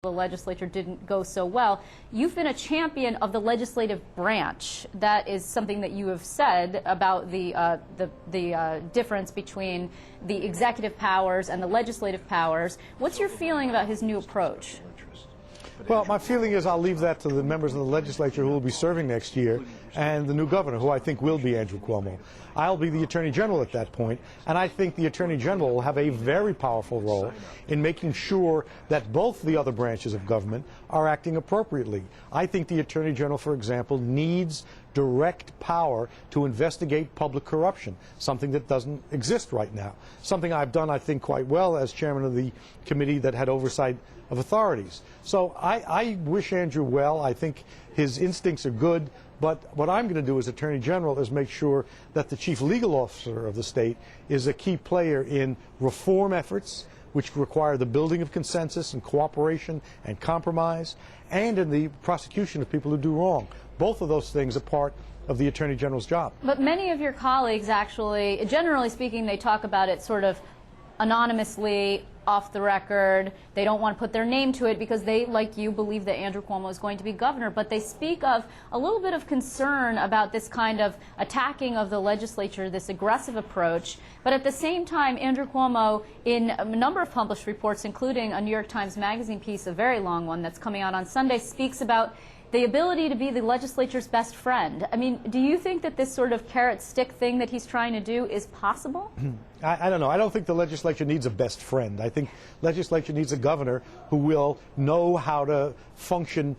the legislature didn't go so well. You've been a champion of the legislative branch. That is something that you have said about the difference between the executive powers and the legislative powers. What's your feeling about his new approach? Well, my feeling is I'll leave that to the members of the legislature who will be serving next year and the new governor, who I think will be Andrew Cuomo. I'll be the Attorney General at that point, and I think the Attorney General will have a very powerful role in making sure that both the other branches of government are acting appropriately. I think the Attorney General, for example, needs direct power to investigate public corruption, something that doesn't exist right now. Something I've done, I think, quite well as chairman of the committee that had oversight of authorities. So I wish Andrew well. I think his instincts are good, but what I'm going to do as Attorney General is make sure that the chief legal officer of the state is a key player in reform efforts, which require the building of consensus and cooperation and compromise, and in the prosecution of people who do wrong. Both of those things are part of the Attorney General's job. But many of your colleagues actually, generally speaking, they talk about it sort of anonymously, off the record. They don't want to put their name to it because they, like you, believe that Andrew Cuomo is going to be governor. But they speak of a little bit of concern about this kind of attacking of the legislature, this aggressive approach. But at the same time, Andrew Cuomo, in a number of published reports, including a New York Times Magazine piece, a very long one that's coming out on Sunday, speaks about the ability to be the legislature's best friend. I mean, do you think that this sort of carrot-stick thing that he's trying to do is possible? I don't know. I don't think the legislature needs a best friend. I think legislature needs a governor who will know how to function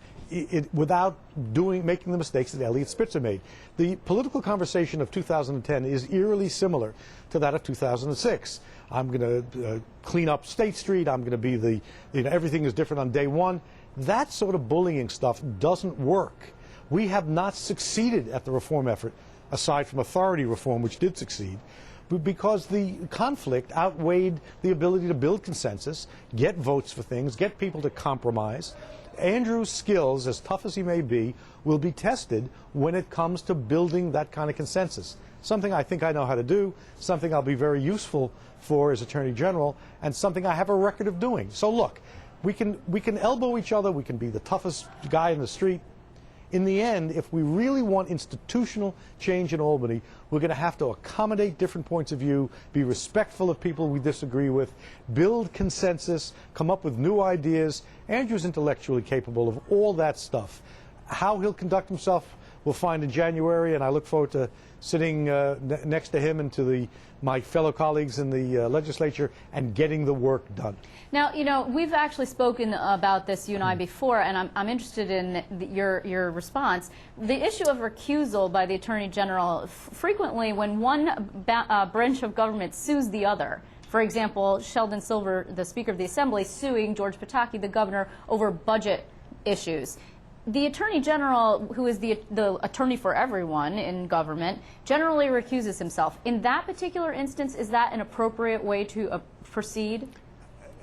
without making the mistakes that Eliot Spitzer made. The political conversation of 2010 is eerily similar to that of 2006. I'm going to clean up State Street. I'm going to be the, everything is different on day one. That sort of bullying stuff doesn't work. We have not succeeded at the reform effort, aside from authority reform, which did succeed, because the conflict outweighed the ability to build consensus, get votes for things, get people to compromise. Andrew's skills, as tough as he may be, will be tested when it comes to building that kind of consensus. Something I think I know how to do, something I'll be very useful for as Attorney General, and something I have a record of doing. So look, we can elbow each other, we can be the toughest guy in the street. In the end, if we really want institutional change in Albany, we're going to have to accommodate different points of view, be respectful of people we disagree with, build consensus, come up with new ideas. Andrew's intellectually capable of all that stuff. How he'll conduct himself, we'll find in January, and I look forward to sitting next to him and to my fellow colleagues in the legislature and getting the work done. Now, you know, we've actually spoken about this, you and I, before, and I'm interested in your response. The issue of recusal by the Attorney General, frequently when one branch of government sues the other, for example, Sheldon Silver, the Speaker of the Assembly, suing George Pataki, the governor, over budget issues. The Attorney General, who is the attorney for everyone in government, generally recuses himself. In that particular instance, is that an appropriate way to proceed?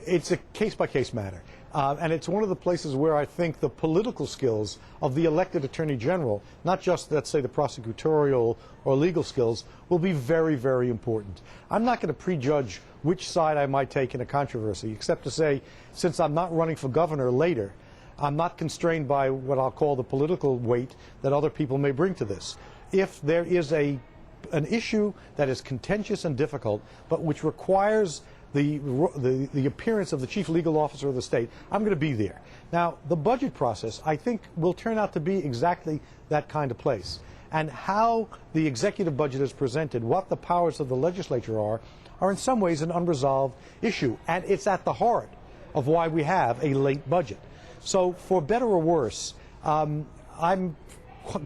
It's a case-by-case matter. And it's one of the places where I think the political skills of the elected Attorney General, not just, let's say, the prosecutorial or legal skills, will be very, very important. I'm not going to prejudge which side I might take in a controversy, except to say, since I'm not running for governor later, I'm not constrained by what I'll call the political weight that other people may bring to this. If there is an issue that is contentious and difficult, but which requires the appearance of the chief legal officer of the state, I'm going to be there. Now, the budget process, I think, will turn out to be exactly that kind of place. And how the executive budget is presented, what the powers of the legislature are in some ways an unresolved issue. And it's at the heart of why we have a late budget. So, for better or worse, I'm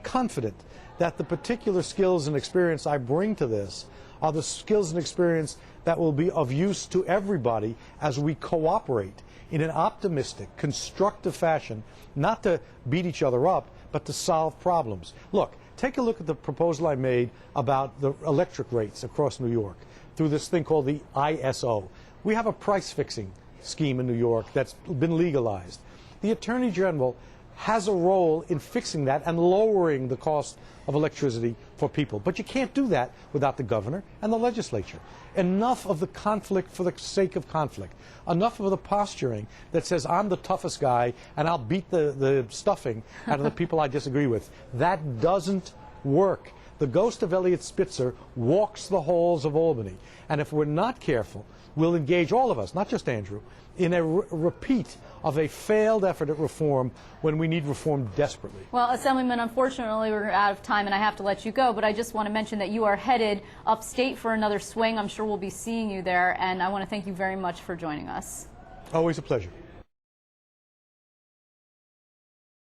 confident that the particular skills and experience I bring to this are the skills and experience that will be of use to everybody as we cooperate in an optimistic, constructive fashion, not to beat each other up, but to solve problems. Look, take a look at the proposal I made about the electric rates across New York through this thing called the ISO. We have a price-fixing scheme in New York that's been legalized. The Attorney General has a role in fixing that and lowering the cost of electricity for people. But you can't do that without the governor and the legislature. Enough of the conflict for the sake of conflict. Enough of the posturing that says I'm the toughest guy and I'll beat the stuffing out of the people I disagree with. That doesn't work. The ghost of Eliot Spitzer walks the halls of Albany. And if we're not careful, we'll engage, all of us, not just Andrew, in a repeat of a failed effort at reform when we need reform desperately. Well, Assemblyman, unfortunately we're out of time and I have to let you go, but I just want to mention that you are headed upstate for another swing. I'm sure we'll be seeing you there, and I want to thank you very much for joining us. Always a pleasure.